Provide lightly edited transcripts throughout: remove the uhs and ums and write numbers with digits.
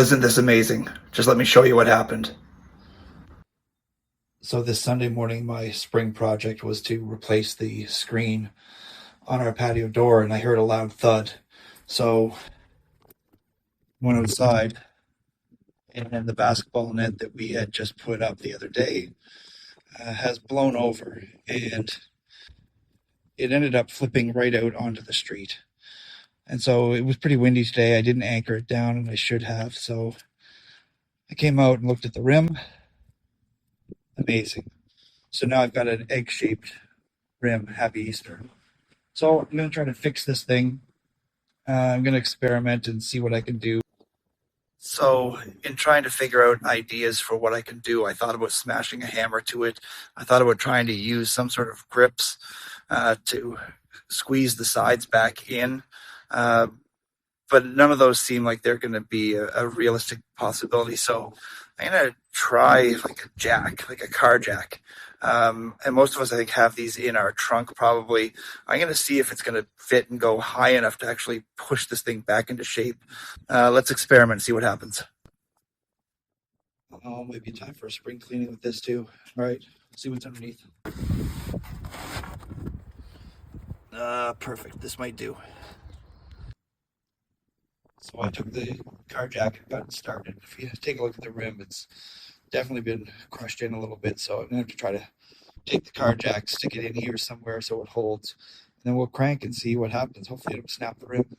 isn't this amazing? Just let me show you what happened. So this Sunday morning, my spring project was to replace the screen on our patio door, and I heard a loud thud. So went outside, and then the basketball net that we had just put up the other day has blown over, and it ended up flipping right out onto the street. And so it was pretty windy today. I didn't anchor it down, and I should have. So I came out and looked at the rim. Amazing. So now I've got an egg-shaped rim. Happy Easter. So I'm going to try to fix this thing. I'm going to experiment and see what I can do. So in trying to figure out ideas for what I can do, I thought about smashing a hammer to it. I thought about trying to use some sort of grips to squeeze the sides back in. But none of those seem like they're going to be a realistic possibility. So I'm going to try like a jack, like a car jack. And most of us, I think, have these in our trunk probably. I'm going to see if it's going to fit and go high enough to actually push this thing back into shape. Let's experiment and see what happens. Oh, maybe time for a spring cleaning with this too. All right, let's see what's underneath. Perfect. This might do. So I took the car jack and got it started. If you take a look at the rim, it's definitely been crushed in a little bit. So I'm gonna have to try to take the car jack, stick it in here somewhere so it holds, and then we'll crank and see what happens. Hopefully it'll snap the rim.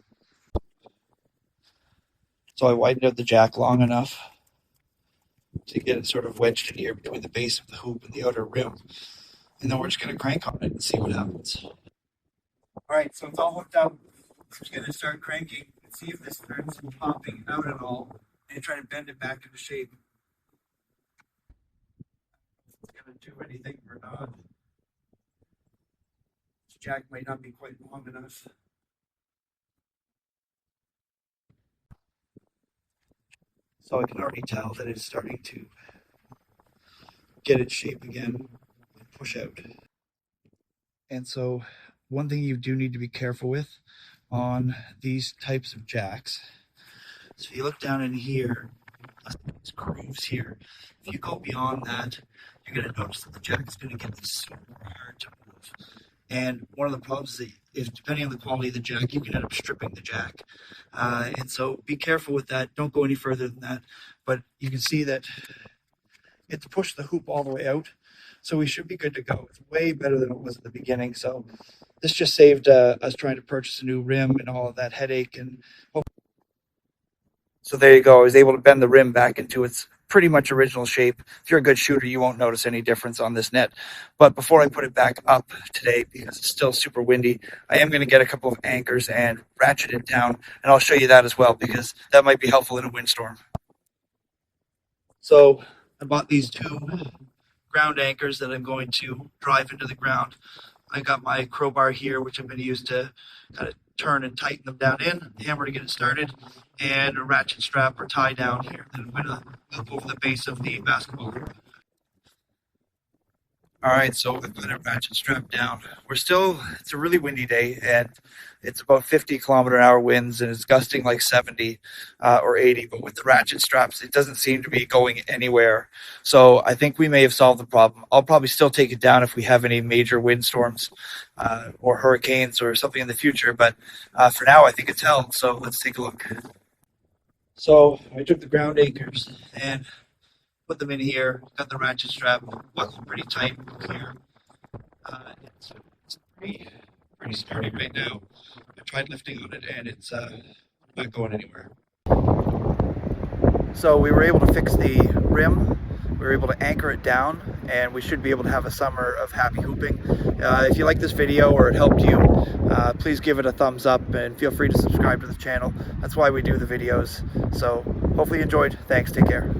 So I widened out the jack long enough to get it sort of wedged in here between the base of the hoop and the outer rim. And then we're just gonna crank on it and see what happens. All right, so it's all hooked up. I'm just gonna start cranking. See if this starts popping out at all, and try to bend it back into shape. If it's going to do anything or not. This jack might not be quite long enough. So I can already tell that it's starting to get its shape again and push out. And so one thing you do need to be careful with on these types of jacks. So if you look down in here, these grooves here, if you go beyond that, you're going to notice that the jack is going to get super hard to move. And one of the problems is that depending on the quality of the jack, you can end up stripping the jack. And so be careful with that. Don't go any further than that. But you can see that it's pushed the hoop all the way out. So we should be good to go. It's way better than it was at the beginning. So this just saved us trying to purchase a new rim and all of that headache. And so there you go. I was able to bend the rim back into its pretty much original shape. If you're a good shooter, you won't notice any difference on this net. But before I put it back up today, because it's still super windy, I am going to get a couple of anchors and ratchet it down. And I'll show you that as well, because that might be helpful in a windstorm. So I bought these two ground anchors that I'm going to drive into the ground. I got my crowbar here, which I'm going to use to kind of turn and tighten them down in, hammer to get it started, and a ratchet strap or tie down here that I'm going to loop over the base of the basketball hoop. All right, so we've got a ratchet strap down. It's a really windy day, and it's about 50 kilometer-an-hour winds, and it's gusting like 70 or 80. But with the ratchet straps, it doesn't seem to be going anywhere. So I think we may have solved the problem. I'll probably still take it down if we have any major windstorms or hurricanes or something in the future. But for now, I think it's held. So let's take a look. So I took the ground anchors and put them in here, got the ratchet strap buckled pretty tight here. It's pretty sturdy right now. I tried lifting on it and it's not going anywhere. So we were able to fix the rim, we were able to anchor it down, and we should be able to have a summer of happy hooping. If you like this video or it helped you, please give it a thumbs up and feel free to subscribe to the channel. That's why we do the videos. So hopefully you enjoyed. Thanks, take care.